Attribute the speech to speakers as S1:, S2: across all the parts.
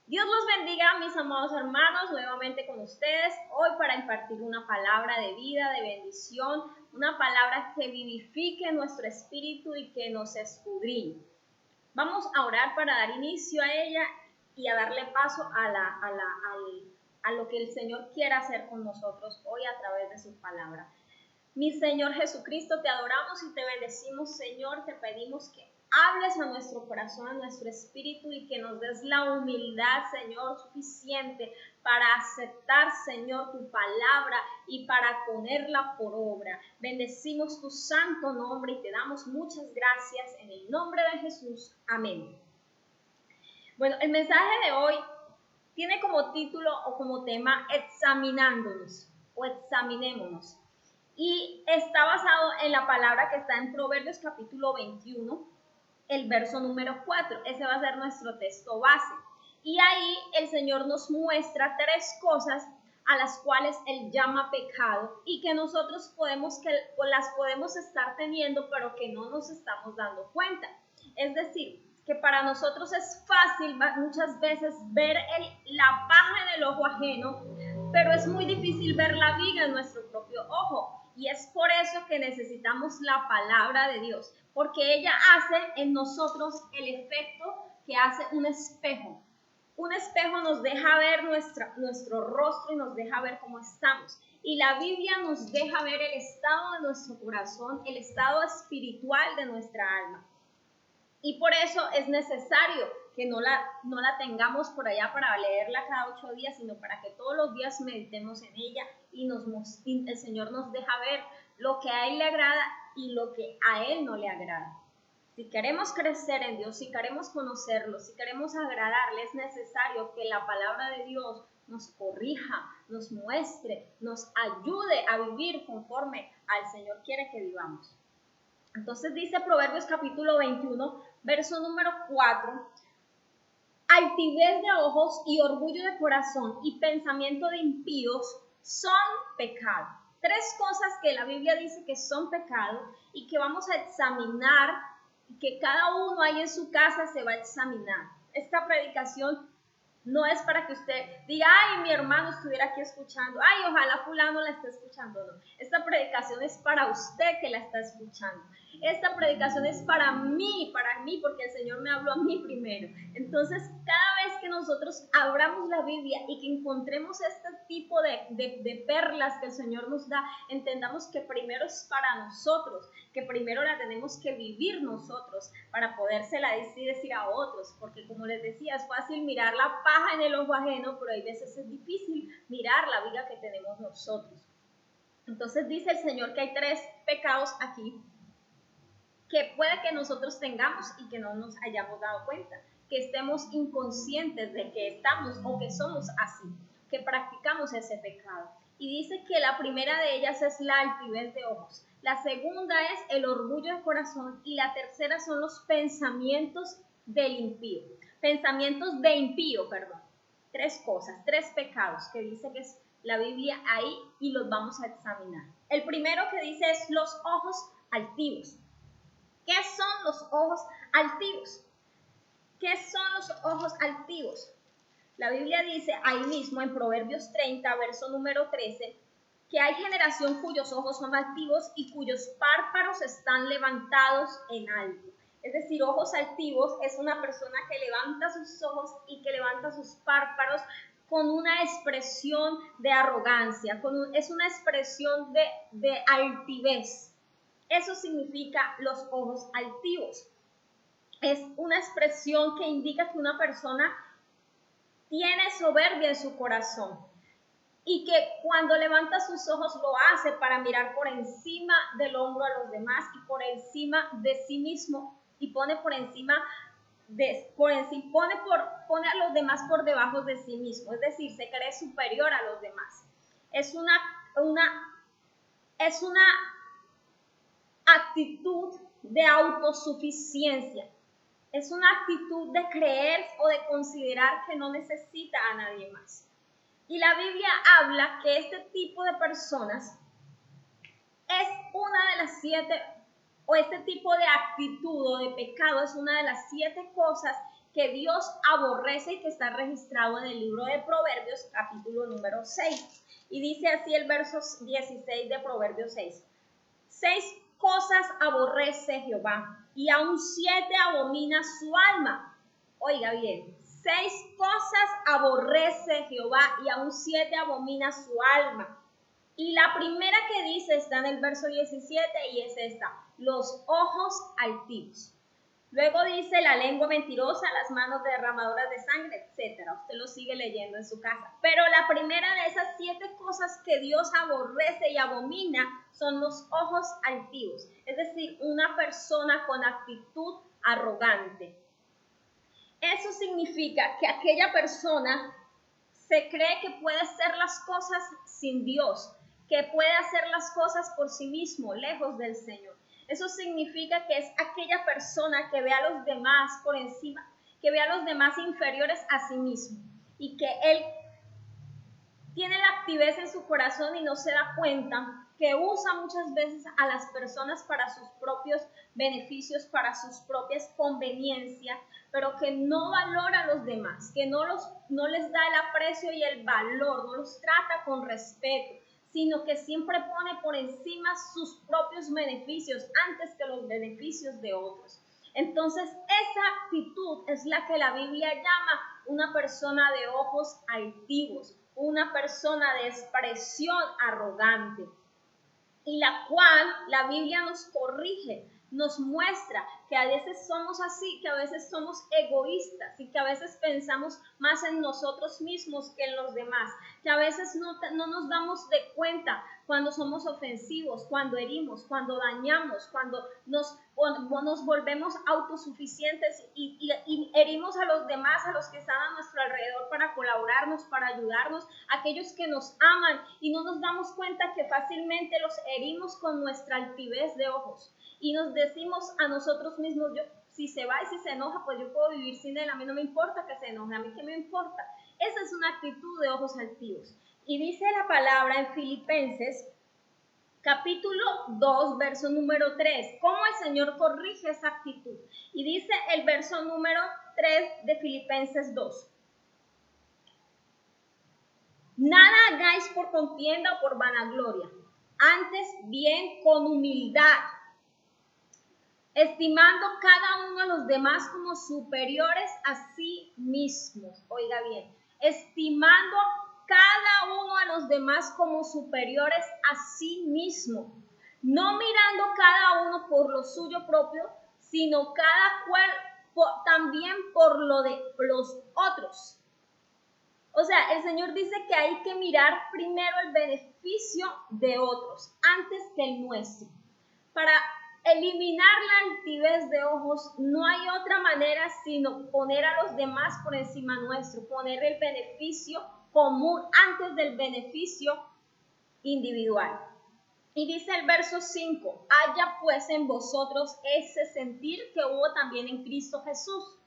S1: Dios los bendiga, mis amados hermanos, nuevamente con ustedes, hoy para impartir una palabra de vida, de bendición, una palabra que vivifique nuestro espíritu y que nos escudriñe. Vamos a orar para dar inicio a ella y a darle paso a lo que el Señor quiere hacer con nosotros hoy a través de su palabra. Mi Señor Jesucristo, te adoramos y te bendecimos, Señor, te pedimos que hables a nuestro corazón, a nuestro espíritu y que nos des la humildad, Señor, suficiente para aceptar, Señor, tu palabra y para ponerla por obra. Bendecimos tu santo nombre y te damos muchas gracias en el nombre de Jesús. Amén. Bueno, el mensaje de hoy tiene como título o como tema examinándonos o examinémonos. Y está basado en la palabra que está en Proverbios capítulo 21, el verso número 4. Ese va a ser nuestro texto base. Y ahí el Señor nos muestra tres cosas a las cuales Él llama pecado y que nosotros las podemos estar teniendo, pero que no nos estamos dando cuenta. Es decir, que para nosotros es fácil muchas veces ver la paja en el ojo ajeno, pero es muy difícil ver la viga en nuestro propio ojo. Y es por eso que necesitamos la palabra de Dios, porque ella hace en nosotros el efecto que hace un espejo. Un espejo nos deja ver nuestro rostro y nos deja ver cómo estamos. Y la Biblia nos deja ver el estado de nuestro corazón, el estado espiritual de nuestra alma. Y por eso es necesario que no la tengamos por allá para leerla cada 8 días, sino para que todos los días meditemos en ella y el Señor nos deja ver lo que a Él le agrada y lo que a Él no le agrada. Si queremos crecer en Dios, si queremos conocerlo, si queremos agradarle, es necesario que la palabra de Dios nos corrija, nos muestre, nos ayude a vivir conforme al Señor quiere que vivamos. Entonces dice Proverbios capítulo 21, verso número 4, altivez de ojos y orgullo de corazón y pensamiento de impíos son pecado. Tres cosas que la Biblia dice que son pecado y que vamos a examinar y que cada uno ahí en su casa se va a examinar. Esta predicación no es para que usted diga, ay, mi hermano estuviera aquí escuchando, ay, ojalá fulano la esté escuchando. No. Esta predicación es para usted que la está escuchando. Esta predicación es para mí, porque el Señor me habló a mí primero. Entonces, cada vez que nosotros abramos la Biblia y que encontremos este tipo de perlas que el Señor nos da, entendamos que primero es para nosotros, que primero la tenemos que vivir nosotros para podérsela decir a otros, porque como les decía, es fácil mirar la paja en el ojo ajeno, pero hay veces es difícil mirar la viga que tenemos nosotros. Entonces dice el Señor que hay tres pecados aquí que puede que nosotros tengamos y que no nos hayamos dado cuenta, que estemos inconscientes de que estamos o que somos así, que practicamos ese pecado. Y dice que la primera de ellas es la altivez de ojos, la segunda es el orgullo de corazón y la tercera son los pensamientos del impío. Pensamientos de impío, perdón. Tres cosas, tres pecados que dice que es la Biblia ahí y los vamos a examinar. El primero que dice es los ojos altivos. ¿Qué son los ojos altivos? ¿Qué son los ojos altivos? La Biblia dice ahí mismo en Proverbios 30, verso número 13, que hay generación cuyos ojos son altivos y cuyos párpados están levantados en alto. Es decir, ojos altivos es una persona que levanta sus ojos y que levanta sus párpados con una expresión de arrogancia, es una expresión de altivez. Eso significa los ojos altivos. Es una expresión que indica que una persona tiene soberbia en su corazón y que cuando levanta sus ojos lo hace para mirar por encima del hombro a los demás y por encima de sí mismo y pone a los demás por debajo de sí mismo, es decir, se cree superior a los demás. Es una actitud de autosuficiencia. Es una actitud de creer o de considerar que no necesita a nadie más. Y la Biblia habla que este tipo de personas es una de las 7, o este tipo de actitud o de pecado es una de las 7 cosas que Dios aborrece y que está registrado en el libro de Proverbios, capítulo número 6. Y dice así el verso 16 de Proverbios 6. 6 cosas aborrece Jehová, y aún 7 abomina su alma. Oiga bien, 6 cosas aborrece Jehová, y aún 7 abomina su alma. Y la primera que dice está en el verso 17 y es esta: los ojos altivos. Luego dice la lengua mentirosa, las manos derramadoras de sangre, etc. Usted lo sigue leyendo en su casa. Pero la primera de esas 7 cosas que Dios aborrece y abomina son los ojos altivos. Es decir, una persona con actitud arrogante. Eso significa que aquella persona se cree que puede hacer las cosas sin Dios, que puede hacer las cosas por sí mismo, lejos del Señor. Eso significa que es aquella persona que ve a los demás por encima, que ve a los demás inferiores a sí mismo y que él tiene la altivez en su corazón y no se da cuenta que usa muchas veces a las personas para sus propios beneficios, para sus propias conveniencias, pero que no valora a los demás, que no les da el aprecio y el valor, no los trata con respeto, sino que siempre pone por encima sus propios beneficios antes que los beneficios de otros. Entonces, esa actitud es la que la Biblia llama una persona de ojos altivos, una persona de expresión arrogante, y la cual la Biblia nos corrige, nos muestra que a veces somos así, que a veces somos egoístas y que a veces pensamos más en nosotros mismos que en los demás, que a veces no nos damos de cuenta cuando somos ofensivos, cuando herimos, cuando dañamos, cuando nos volvemos autosuficientes y herimos a los demás, a los que están a nuestro alrededor para colaborarnos, para ayudarnos, aquellos que nos aman, y no nos damos cuenta que fácilmente los herimos con nuestra altivez de ojos. Y nos decimos a nosotros mismos: yo, si se va y si se enoja, pues yo puedo vivir sin él, a mí no me importa que se enoje, a mí qué me importa. Esa es una actitud de ojos altivos. Y dice la palabra en Filipenses, capítulo 2, verso número 3, cómo el Señor corrige esa actitud. Y dice el verso número 3 de Filipenses 2. Nada hagáis por contienda o por vanagloria, antes bien con humildad, estimando cada uno a los demás como superiores a sí mismos. Oiga bien, estimando cada uno a los demás como superiores a sí mismo, no mirando cada uno por lo suyo propio, sino cada cual también por lo de los otros. O sea, el Señor dice que hay que mirar primero el beneficio de otros antes que el nuestro. Para eliminar la altivez de ojos no hay otra manera sino poner a los demás por encima nuestro, poner el beneficio común antes del beneficio individual. Y dice el verso 5, haya pues en vosotros ese sentir que hubo también en Cristo Jesús,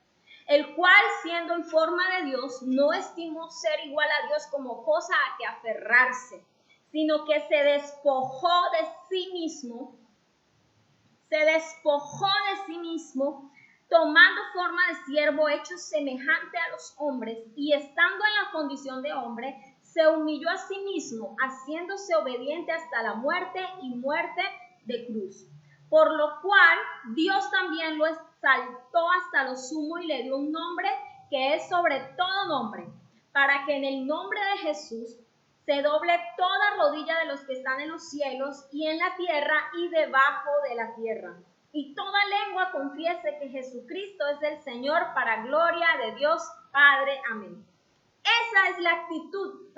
S1: el cual, siendo en forma de Dios, no estimó ser igual a Dios como cosa a que aferrarse, sino que se despojó de sí mismo, tomando forma de siervo, hecho semejante a los hombres, y estando en la condición de hombre, se humilló a sí mismo, haciéndose obediente hasta la muerte y muerte de cruz. Por lo cual Dios también lo exaltó hasta lo sumo y le dio un nombre que es sobre todo nombre, para que en el nombre de Jesús se doble toda rodilla de los que están en los cielos y en la tierra y debajo de la tierra, y toda lengua confiese que Jesucristo es el Señor, para gloria de Dios Padre. Amén. Esa es la actitud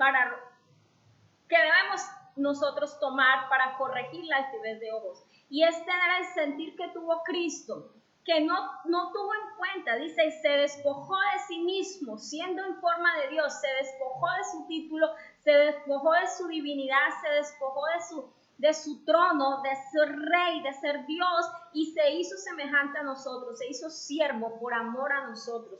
S1: que debemos nosotros tomar para corregir la altivez de ojos. Y es tener el sentir que tuvo Cristo, que no tuvo en cuenta, dice, se despojó de sí mismo, siendo en forma de Dios, se despojó de su título, se despojó de su divinidad, se despojó de su trono, de ser rey, de ser Dios, y se hizo semejante a nosotros, se hizo siervo por amor a nosotros.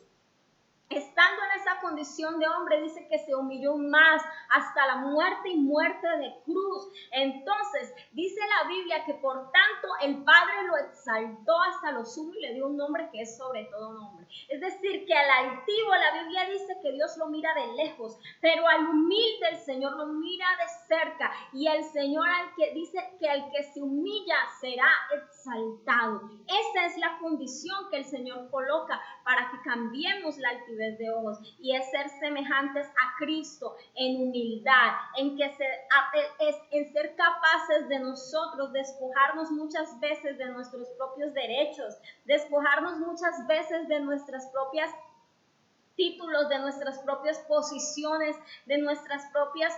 S1: estando en esa condición de hombre, dice que se humilló más hasta la muerte y muerte de cruz. Entonces, dice la Biblia que por tanto el Padre lo exaltó hasta lo sumo y le dio un nombre que es sobre todo nombre. Es decir, que al altivo la Biblia dice que Dios lo mira de lejos, pero al humilde el Señor lo mira de cerca. Y el Señor al que dice que al que se humilla será exaltado. Esa es la condición que el Señor coloca para que cambiemos la altivez de ojos, y es ser semejantes a Cristo en humildad, en ser capaces de nosotros despojarnos muchas veces de nuestros propios derechos, despojarnos muchas veces de nuestras propias títulos, de nuestras propias posiciones, de nuestras propias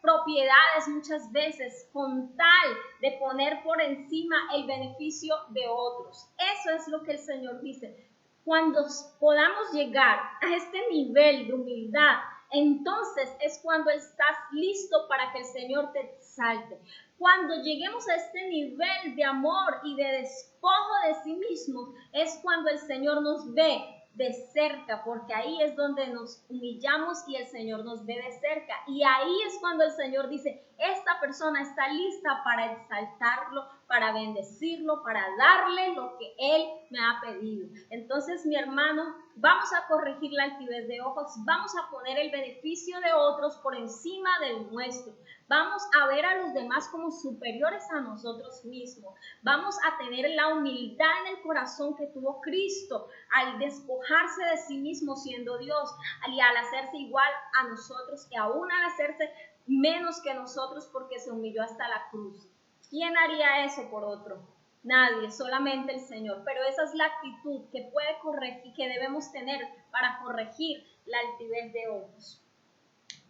S1: propiedades muchas veces, con tal de poner por encima el beneficio de otros. Eso es lo que el Señor dice. Cuando podamos llegar a este nivel de humildad, entonces es cuando estás listo para que el Señor te exalte. Cuando lleguemos a este nivel de amor y de despojo de sí mismos, es cuando el Señor nos ve de cerca, porque ahí es donde nos humillamos y el Señor nos ve de cerca, y ahí es cuando el Señor dice, esta persona está lista para exaltarlo, para bendecirlo, para darle lo que Él me ha pedido. Entonces, mi hermano, vamos a corregir la altivez de ojos, vamos a poner el beneficio de otros por encima del nuestro. Vamos a ver a los demás como superiores a nosotros mismos. Vamos a tener la humildad en el corazón que tuvo Cristo al despojarse de sí mismo siendo Dios y al hacerse igual a nosotros y aún al hacerse menos que nosotros porque se humilló hasta la cruz. ¿Quién haría eso por otro? Nadie, solamente el Señor. Pero esa es la actitud que puede corregir, que debemos tener para corregir la altivez de ojos.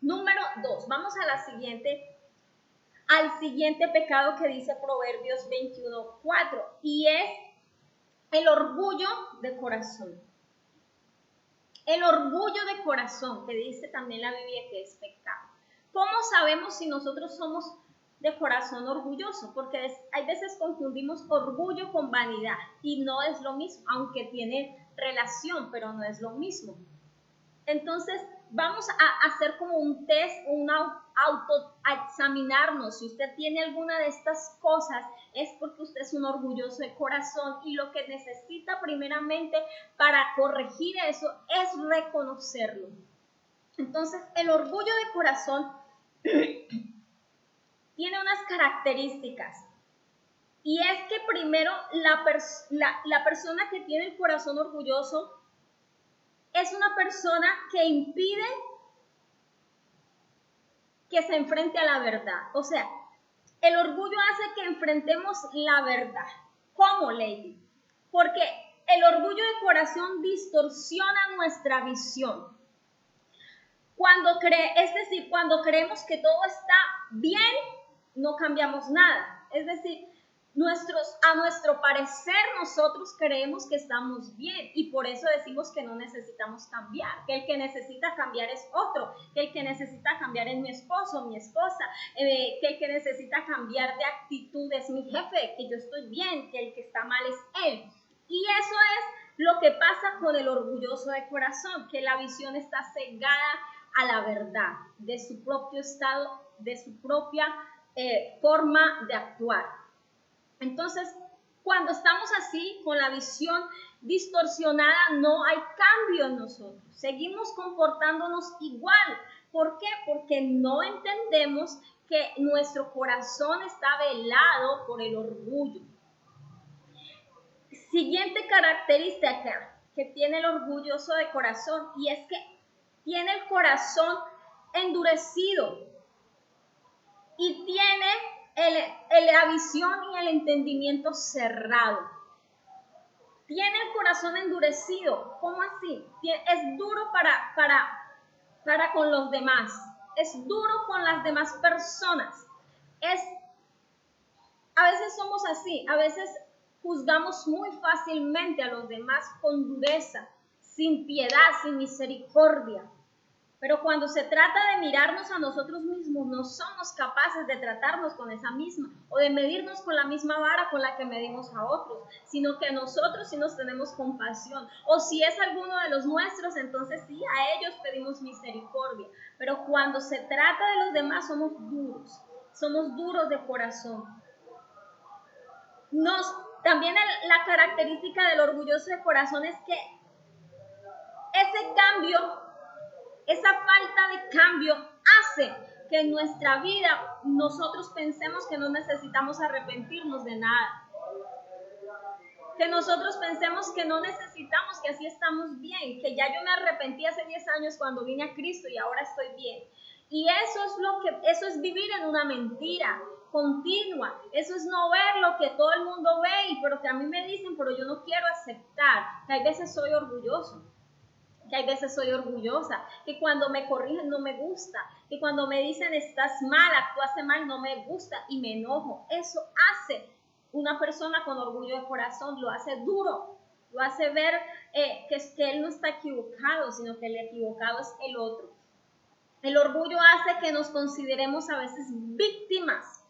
S1: Número 2, vamos a al siguiente pecado que dice Proverbios 21:4, y es el orgullo de corazón. El orgullo de corazón, que dice también la Biblia que es pecado. ¿Cómo sabemos si nosotros somos de corazón orgulloso? Porque hay veces confundimos orgullo con vanidad y no es lo mismo, aunque tiene relación, pero no es lo mismo. Entonces, vamos a hacer como un test, autoexaminarnos. Si usted tiene alguna de estas cosas, es porque usted es un orgulloso de corazón, y lo que necesita primeramente para corregir eso es reconocerlo. Entonces, el orgullo de corazón tiene unas características. Y es que primero la persona que tiene el corazón orgulloso es una persona que impide que se enfrente a la verdad. O sea, el orgullo hace que enfrentemos la verdad. ¿Cómo, Lady? Porque el orgullo de corazón distorsiona nuestra visión. Cuando creemos que todo está bien, no cambiamos nada. Es decir, a nuestro parecer nosotros creemos que estamos bien, y por eso decimos que no necesitamos cambiar, que el que necesita cambiar es otro, que el que necesita cambiar es mi esposo, mi esposa, que el que necesita cambiar de actitud es mi jefe, que yo estoy bien, que el que está mal es él. Y eso es lo que pasa con el orgulloso de corazón, que la visión está cegada a la verdad de su propio estado, de su propia forma de actuar. Entonces, cuando estamos así, con la visión distorsionada, no hay cambio en nosotros. Seguimos comportándonos igual. ¿Por qué? Porque no entendemos que nuestro corazón está velado por el orgullo. Siguiente característica que tiene el orgulloso de corazón, y es que tiene el corazón endurecido y tiene la visión y el entendimiento cerrado. Tiene el corazón endurecido. ¿Cómo así? Es duro para con los demás. Es duro con las demás personas. A veces somos así. A veces juzgamos muy fácilmente a los demás con dureza, sin piedad, sin misericordia. Pero cuando se trata de mirarnos a nosotros mismos, no somos capaces de tratarnos con esa misma o de medirnos con la misma vara con la que medimos a otros, sino que nosotros sí nos tenemos compasión. O si es alguno de los nuestros, entonces sí, a ellos pedimos misericordia. Pero cuando se trata de los demás, somos duros de corazón. También la característica del orgulloso de corazón es que ese cambio, esa falta de cambio hace que en nuestra vida nosotros pensemos que no necesitamos arrepentirnos de nada. Que nosotros pensemos que no necesitamos, que así estamos bien, que ya yo me arrepentí hace 10 años cuando vine a Cristo y ahora estoy bien. Y eso es vivir en una mentira continua. Eso es no ver lo que todo el mundo ve, pero que a mí me dicen, pero yo no quiero aceptar. Que hay veces soy orgulloso. Que hay veces soy orgullosa, que cuando me corrigen no me gusta, que cuando me dicen estás mal, actuaste mal, no me gusta y me enojo. Eso hace una persona con orgullo de corazón, lo hace duro, lo hace ver que él no está equivocado, sino que el equivocado es el otro. El orgullo hace que nos consideremos a veces víctimas.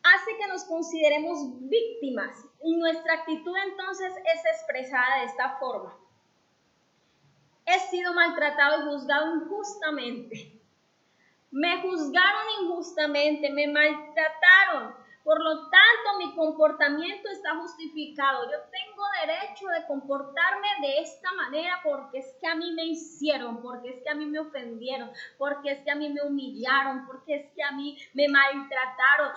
S1: Hace que nos consideremos víctimas y nuestra actitud entonces es expresada de esta forma. He sido maltratado y juzgado injustamente. Me juzgaron injustamente, me maltrataron. Por lo tanto, mi comportamiento está justificado. Yo tengo derecho de comportarme de esta manera porque es que a mí me hicieron, porque es que a mí me ofendieron, porque es que a mí me humillaron, porque es que a mí me maltrataron.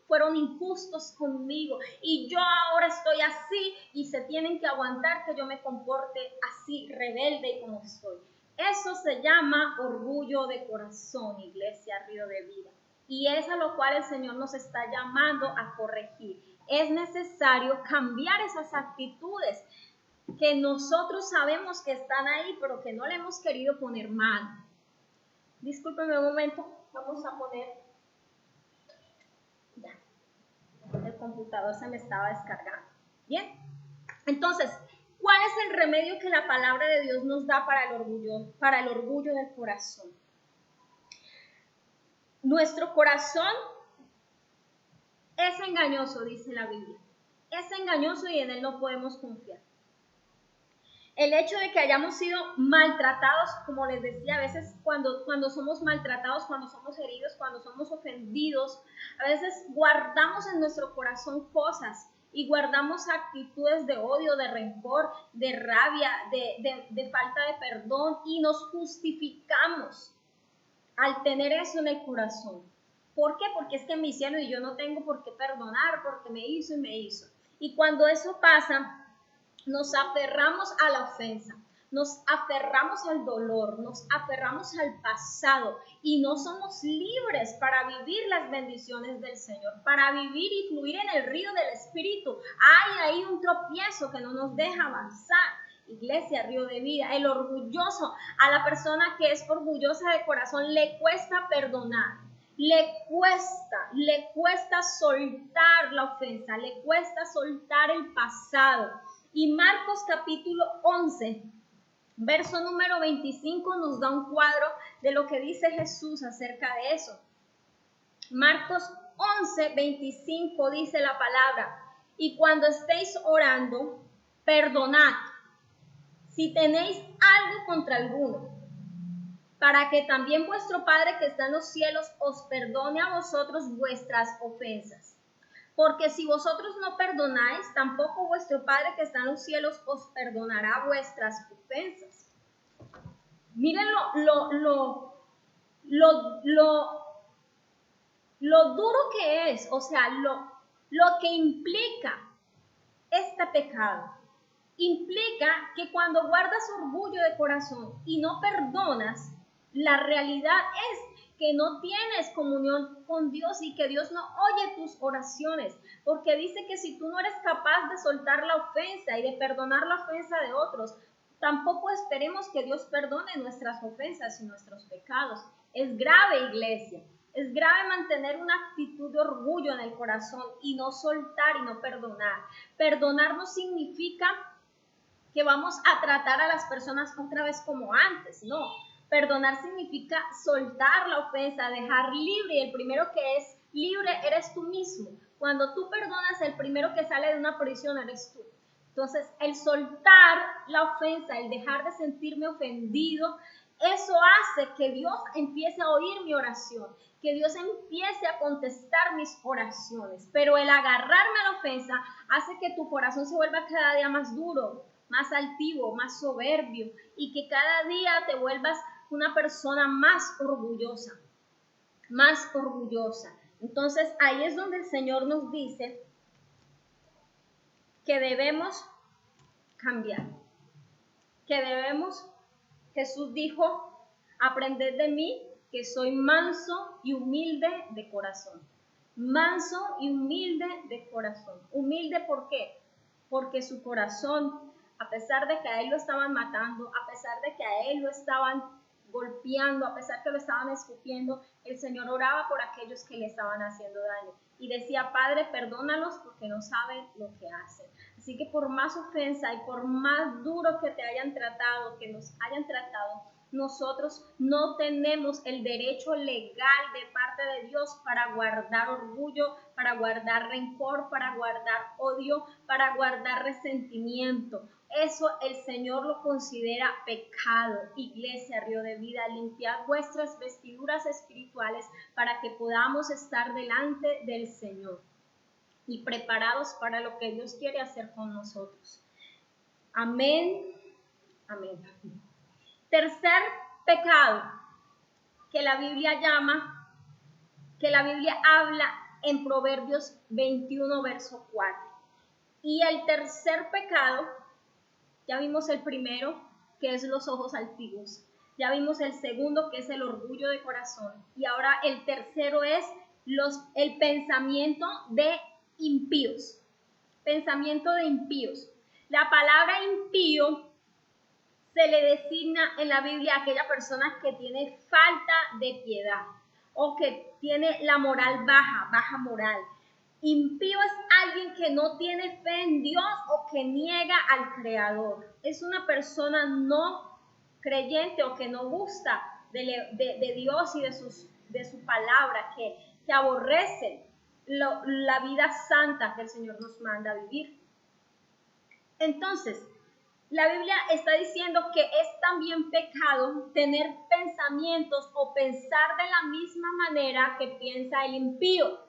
S1: Fueron injustos conmigo y yo ahora estoy así y se tienen que aguantar que yo me comporte así, rebelde y como estoy. Eso se llama orgullo de corazón, Iglesia Río de Vida. Y es a lo cual el Señor nos está llamando a corregir. Es necesario cambiar esas actitudes que nosotros sabemos que están ahí, pero que no le hemos querido poner mano. Discúlpenme un momento, vamos a poner... Ya, el computador se me estaba descargando. Bien, entonces... ¿Cuál es el remedio que la palabra de Dios nos da para el orgullo del corazón? Nuestro corazón es engañoso, dice la Biblia. Es engañoso y en él no podemos confiar. El hecho de que hayamos sido maltratados, como les decía, a veces cuando somos maltratados, cuando somos heridos, cuando somos ofendidos, a veces guardamos en nuestro corazón cosas y guardamos actitudes de odio, de rencor, de rabia, de falta de perdón y nos justificamos al tener eso en el corazón. ¿Por qué? Porque es que me hicieron y yo no tengo por qué perdonar, porque me hizo y me hizo. Y cuando eso pasa, nos aferramos a la ofensa, nos aferramos al dolor, nos aferramos al pasado y no somos libres para vivir las bendiciones del Señor, para vivir y fluir en el río del Espíritu. Hay ahí un tropiezo que no nos deja avanzar. Iglesia, Río de Vida, el orgulloso, a la persona que es orgullosa de corazón le cuesta perdonar. Le cuesta soltar la ofensa, le cuesta soltar el pasado. Y Marcos capítulo 11, verso número 25 nos da un cuadro de lo que dice Jesús acerca de eso. Marcos 11, 25 dice la palabra, y cuando estéis orando, perdonad si tenéis algo contra alguno, para que también vuestro Padre que está en los cielos os perdone a vosotros vuestras ofensas. Porque si vosotros no perdonáis, tampoco vuestro Padre que está en los cielos os perdonará vuestras ofensas. Miren lo duro que es, o sea, lo que implica este pecado. Implica que cuando guardas orgullo de corazón y no perdonas, la realidad es que no tienes comunión con Dios y que Dios no oye tus oraciones, porque dice que si tú no eres capaz de soltar la ofensa y de perdonar la ofensa de otros, tampoco esperemos que Dios perdone nuestras ofensas y nuestros pecados. Es grave, iglesia. Es grave mantener una actitud de orgullo en el corazón y no soltar y no perdonar. Perdonar no significa que vamos a tratar a las personas otra vez como antes, no. Perdonar significa soltar la ofensa, dejar libre, y el primero que es libre eres tú mismo. Cuando tú perdonas, el primero que sale de una prisión eres tú. Entonces, el soltar la ofensa, el dejar de sentirme ofendido, eso hace que Dios empiece a oír mi oración, que Dios empiece a contestar mis oraciones. Pero el agarrarme a la ofensa hace que tu corazón se vuelva cada día más duro, más altivo, más soberbio, y que cada día te vuelvas una persona más orgullosa, más orgullosa. Entonces ahí es donde el Señor nos dice que debemos cambiar, que debemos, Jesús dijo, aprended de mí que soy manso y humilde de corazón. Manso y humilde de corazón. Humilde, ¿por qué? Porque su corazón, a pesar de que a él lo estaban matando, a pesar de que a él lo estaban golpeando, a pesar que lo estaban escupiendo, el Señor oraba por aquellos que le estaban haciendo daño y decía: Padre, perdónalos porque no saben lo que hacen. Así que por más ofensa y por más duro que te hayan tratado, que nos hayan tratado, nosotros no tenemos el derecho legal de parte de Dios para guardar orgullo, para guardar rencor, para guardar odio, para guardar resentimiento. Eso el Señor lo considera pecado. Iglesia, Río de Vida, limpiad vuestras vestiduras espirituales para que podamos estar delante del Señor y preparados para lo que Dios quiere hacer con nosotros. Amén. Amén. Tercer pecado que la Biblia llama, que la Biblia habla en Proverbios 21, verso 4. Y el tercer pecado, ya vimos el primero, que es los ojos altivos. Ya vimos el segundo, que es el orgullo de corazón. Y ahora el tercero es el pensamiento de impíos. Pensamiento de impíos. La palabra impío se le designa en la Biblia a aquella persona que tiene falta de piedad o que tiene la moral baja moral. Impío es alguien que no tiene fe en Dios o que niega al Creador. Es una persona no creyente o que no gusta de Dios y de su palabra, que aborrece la vida santa que el Señor nos manda a vivir. Entonces, la Biblia está diciendo que es también pecado tener pensamientos o pensar de la misma manera que piensa el impío,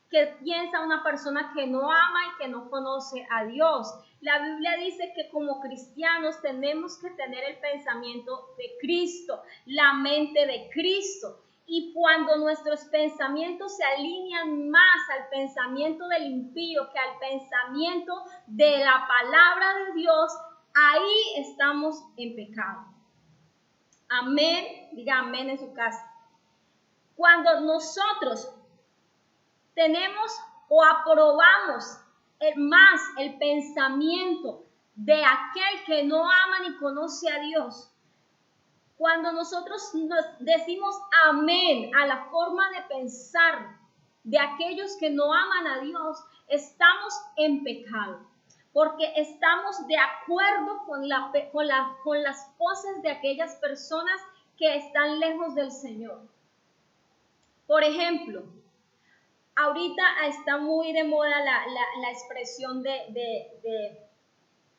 S1: que piensa una persona que no ama y que no conoce a Dios. La Biblia dice que como cristianos tenemos que tener el pensamiento de Cristo, la mente de Cristo. Y cuando nuestros pensamientos se alinean más al pensamiento del impío que al pensamiento de la palabra de Dios, ahí estamos en pecado. Amén. Diga amén en su casa. Cuando nosotros tenemos o aprobamos más el pensamiento de aquel que no ama ni conoce a Dios, cuando nosotros nos decimos amén a la forma de pensar de aquellos que no aman a Dios, estamos en pecado, porque estamos de acuerdo con las cosas de aquellas personas que están lejos del Señor. Por ejemplo, ahorita está muy de moda la expresión de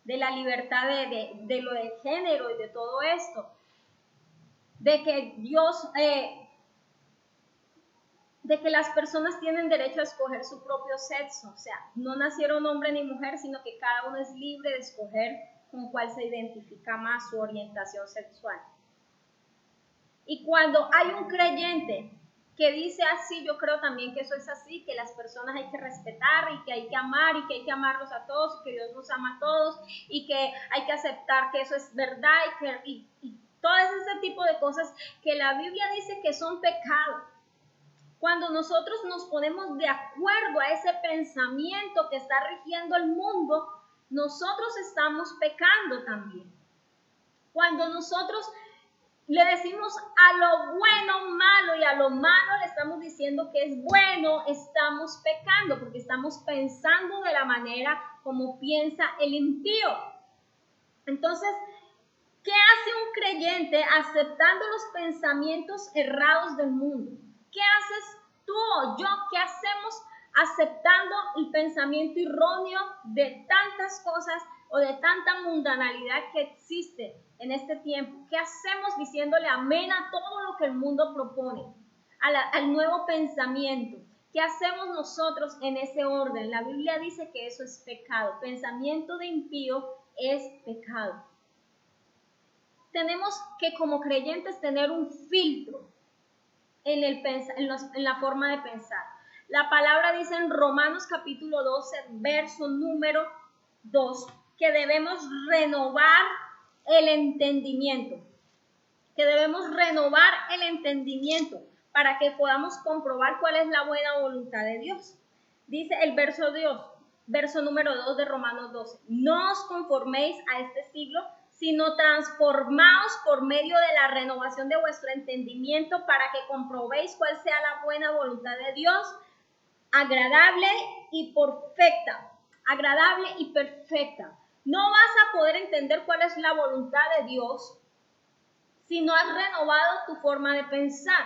S1: la libertad de lo de género y de todo esto, de que Dios, de que las personas tienen derecho a escoger su propio sexo, o sea, no nacieron hombre ni mujer, sino que cada uno es libre de escoger con cuál se identifica más su orientación sexual. Y cuando hay un creyente que dice así, yo creo también que eso es así, que las personas hay que respetar y que hay que amar y que hay que amarlos a todos y que Dios nos ama a todos y que hay que aceptar que eso es verdad y todo ese tipo de cosas que la Biblia dice que son pecados. Cuando nosotros nos ponemos de acuerdo a ese pensamiento que está rigiendo el mundo, nosotros estamos pecando también. Cuando nosotros le decimos a lo bueno malo y a lo malo le estamos diciendo que es bueno, estamos pecando porque estamos pensando de la manera como piensa el impío. Entonces, ¿qué hace un creyente aceptando los pensamientos errados del mundo? ¿Qué haces tú o yo? ¿Qué hacemos aceptando el pensamiento erróneo de tantas cosas o de tanta mundanalidad que existe en este tiempo? ¿Qué hacemos diciéndole amén a todo lo que el mundo propone, al nuevo pensamiento? ¿Qué hacemos nosotros en ese orden? La Biblia dice que eso es pecado. Pensamiento de impío es pecado. Tenemos que como creyentes tener un filtro en la forma de pensar. La palabra dice en Romanos capítulo 12, verso número 2, que debemos renovar el entendimiento, para que podamos comprobar cuál es la buena voluntad de Dios. Dice el verso número 2 de Romanos 12, no os conforméis a este siglo, sino transformaos por medio de la renovación de vuestro entendimiento para que comprobéis cuál sea la buena voluntad de Dios, agradable y perfecta. No vas a poder entender cuál es la voluntad de Dios si no has renovado tu forma de pensar.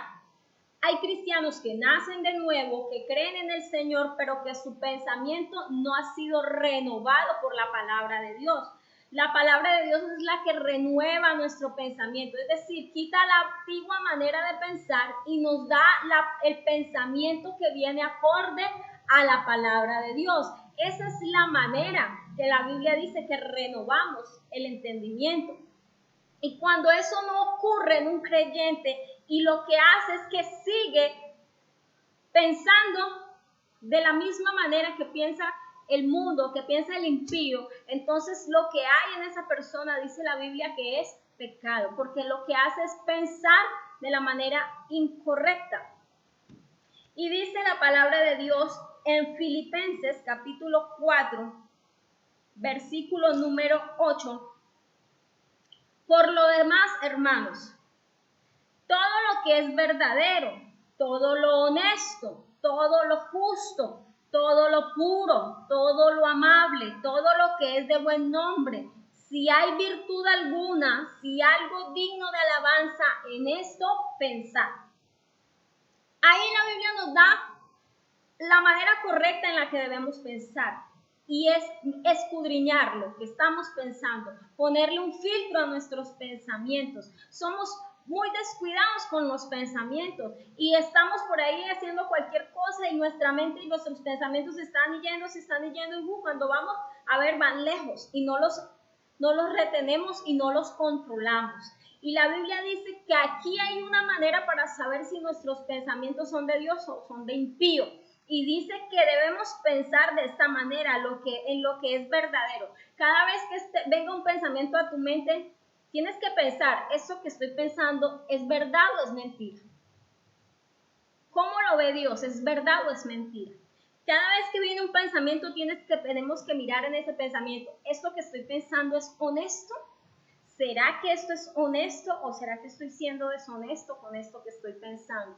S1: Hay cristianos que nacen de nuevo, que creen en el Señor, pero que su pensamiento no ha sido renovado por la palabra de Dios. La palabra de Dios es la que renueva nuestro pensamiento, es decir, quita la antigua manera de pensar y nos da el pensamiento que viene acorde a la palabra de Dios. Esa es la manera que la Biblia dice que renovamos el entendimiento. Y cuando eso no ocurre en un creyente y lo que hace es que sigue pensando de la misma manera que piensa el mundo, que piensa el impío, entonces lo que hay en esa persona, dice la Biblia, que es pecado, porque lo que hace es pensar de la manera incorrecta. Y dice la palabra de Dios en Filipenses capítulo 4, versículo número 8. Por lo demás, hermanos, todo lo que es verdadero, todo lo honesto, todo lo justo, todo lo puro, todo lo amable, todo lo que es de buen nombre, si hay virtud alguna, si algo digno de alabanza, en esto pensad. Ahí la Biblia nos da la manera correcta en la que debemos pensar. Y es escudriñar lo que estamos pensando, ponerle un filtro a nuestros pensamientos. Somos muy descuidados con los pensamientos y estamos por ahí haciendo cualquier cosa y nuestra mente y nuestros pensamientos se están yendo y cuando vamos a ver van lejos y no los retenemos y no los controlamos. Y la Biblia dice que aquí hay una manera para saber si nuestros pensamientos son de Dios o son de impío. Y dice que debemos pensar de esta manera en lo que es verdadero. Cada vez que venga un pensamiento a tu mente, tienes que pensar, ¿eso que estoy pensando es verdad o es mentira? ¿Cómo lo ve Dios? ¿Es verdad o es mentira? Cada vez que viene un pensamiento, tenemos que mirar en ese pensamiento, ¿esto que estoy pensando es honesto? ¿Será que esto es honesto o será que estoy siendo deshonesto con esto que estoy pensando?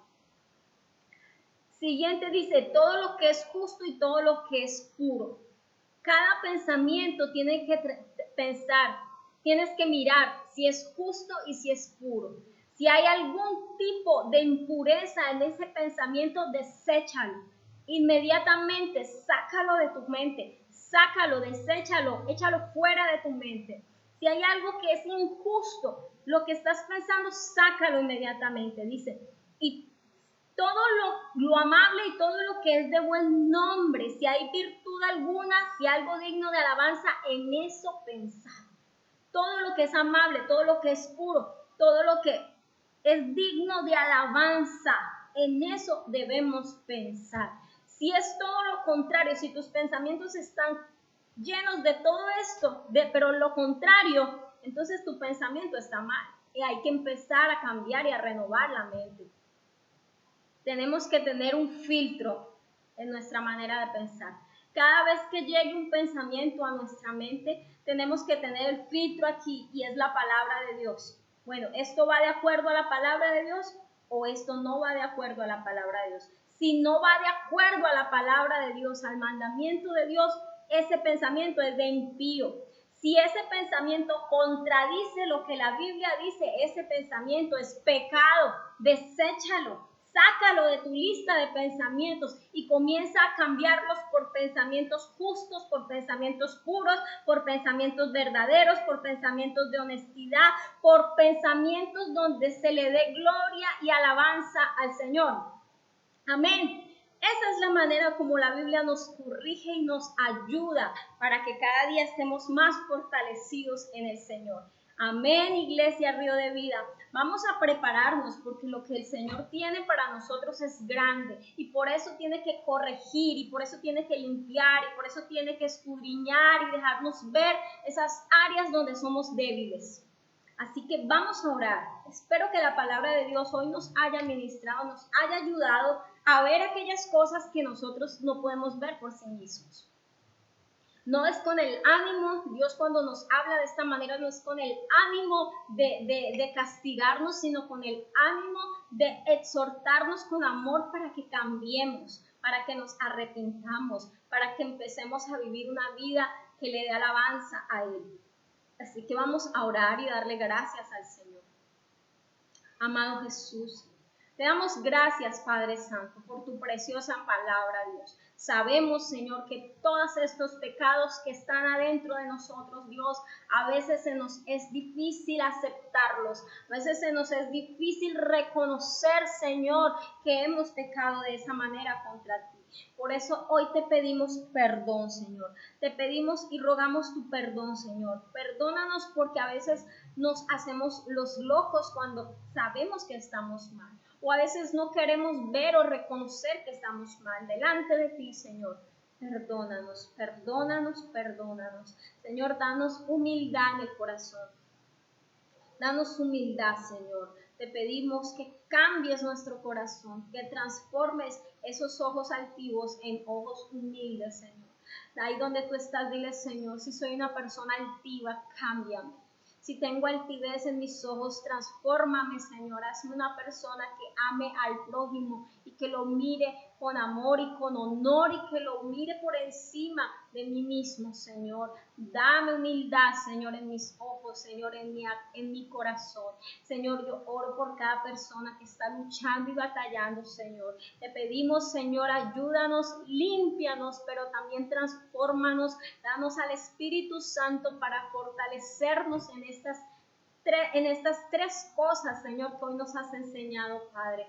S1: Siguiente dice, todo lo que es justo y todo lo que es puro. Cada pensamiento tiene que pensar, tienes que mirar si es justo y si es puro. Si hay algún tipo de impureza en ese pensamiento, deséchalo. Inmediatamente, sácalo de tu mente, sácalo, deséchalo, échalo fuera de tu mente. Si hay algo que es injusto, lo que estás pensando, sácalo inmediatamente, dice. Y todo lo amable y todo lo que es de buen nombre, si hay virtud alguna, si algo digno de alabanza, en eso pensar. Todo lo que es amable, todo lo que es puro, todo lo que es digno de alabanza, en eso debemos pensar. Si es todo lo contrario, si tus pensamientos están llenos de todo esto, pero lo contrario, entonces tu pensamiento está mal y hay que empezar a cambiar y a renovar la mente. Tenemos que tener un filtro en nuestra manera de pensar. Cada vez que llegue un pensamiento a nuestra mente, tenemos que tener el filtro aquí y es la palabra de Dios. Bueno, ¿esto va de acuerdo a la palabra de Dios o esto no va de acuerdo a la palabra de Dios? Si no va de acuerdo a la palabra de Dios, al mandamiento de Dios, ese pensamiento es de impío. Si ese pensamiento contradice lo que la Biblia dice, ese pensamiento es pecado. Deséchalo, sácalo de tu lista de pensamientos y comienza a cambiarlos por pensamientos justos, por pensamientos puros, por pensamientos verdaderos, por pensamientos de honestidad, por pensamientos donde se le dé gloria y alabanza al Señor. Amén. Esa es la manera como la Biblia nos corrige y nos ayuda para que cada día estemos más fortalecidos en el Señor. Amén, Iglesia Río de Vida. Vamos a prepararnos porque lo que el Señor tiene para nosotros es grande y por eso tiene que corregir y por eso tiene que limpiar y por eso tiene que escudriñar y dejarnos ver esas áreas donde somos débiles. Así que vamos a orar. Espero que la palabra de Dios hoy nos haya ministrado, nos haya ayudado a ver aquellas cosas que nosotros no podemos ver por sí mismos. No es con el ánimo, Dios cuando nos habla de esta manera no es con el ánimo de castigarnos, sino con el ánimo de exhortarnos con amor para que cambiemos, para que nos arrepintamos, para que empecemos a vivir una vida que le dé alabanza a Él. Así que vamos a orar y darle gracias al Señor. Amado Jesús, te damos gracias, Padre Santo, por tu preciosa palabra, Dios. Sabemos, Señor, que todos estos pecados que están adentro de nosotros, Dios, a veces se nos es difícil aceptarlos, a veces se nos es difícil reconocer, Señor, que hemos pecado de esa manera contra ti. Por eso hoy te pedimos perdón, Señor. Te pedimos y rogamos tu perdón, Señor. Perdónanos porque a veces nos hacemos los locos cuando sabemos que estamos mal. O a veces no queremos ver o reconocer que estamos mal delante de ti, Señor. Perdónanos, perdónanos, perdónanos. Señor, danos humildad en el corazón. Danos humildad, Señor. Te pedimos que cambies nuestro corazón, que transformes esos ojos altivos en ojos humildes, Señor. Ahí donde tú estás, dile, Señor, si soy una persona altiva, cámbiame. Si tengo altivez en mis ojos, transfórmame, Señor. Hazme una persona que ame al prójimo y que lo mire con amor y con honor y que lo mire por encima de mí mismo, Señor. Dame humildad, Señor, en mis ojos, Señor, en mi corazón. Señor, yo oro por cada persona que está luchando y batallando, Señor. Te pedimos, Señor, ayúdanos, límpianos, pero también transfórmanos. Danos al Espíritu Santo para fortalecernos en estas tres cosas, Señor, que hoy nos has enseñado, Padre.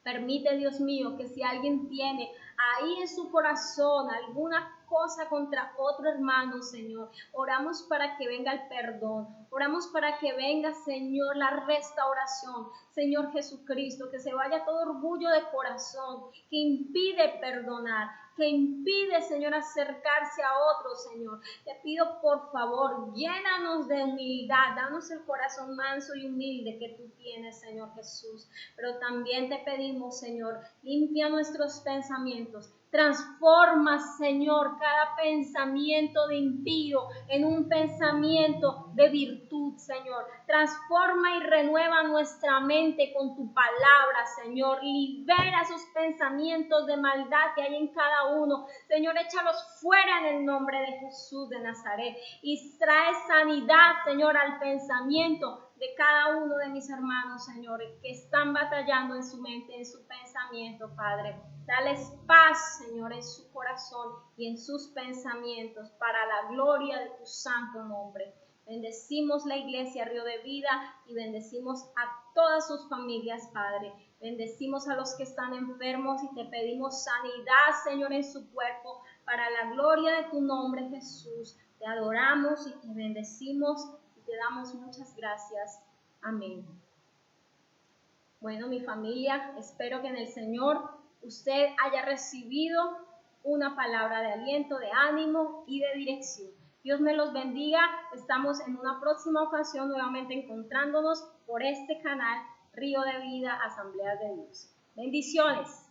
S1: Permite, Dios mío, que si alguien tiene ahí en su corazón alguna cosa contra otro hermano, Señor, oramos para que venga el perdón, oramos para que venga, Señor, la restauración, Señor Jesucristo, que se vaya todo orgullo de corazón que impide perdonar, que impide, Señor, acercarse a otro, Señor. Te pido, por favor, llénanos de humildad, danos el corazón manso y humilde que tú tienes, Señor Jesús. Pero también te pedimos, Señor, limpia nuestros pensamientos. Transforma, Señor, cada pensamiento de impío en un pensamiento de virtud, Señor. Transforma y renueva nuestra mente con tu palabra, Señor. Libera esos pensamientos de maldad que hay en cada uno. Señor, échalos fuera en el nombre de Jesús de Nazaret. Y trae sanidad, Señor, al pensamiento de cada uno de mis hermanos, Señor, que están batallando en su mente, en su pensamiento, Padre. Dales paz, Señor, en su corazón y en sus pensamientos para la gloria de tu santo nombre. Bendecimos la iglesia Río de Vida y bendecimos a todas sus familias, Padre. Bendecimos a los que están enfermos y te pedimos sanidad, Señor, en su cuerpo para la gloria de tu nombre, Jesús. Te adoramos y te bendecimos y te damos muchas gracias. Amén. Bueno, mi familia, espero que en el Señor usted haya recibido una palabra de aliento, de ánimo y de dirección. Dios me los bendiga. Estamos en una próxima ocasión nuevamente encontrándonos por este canal Río de Vida, Asamblea de Dios. Bendiciones.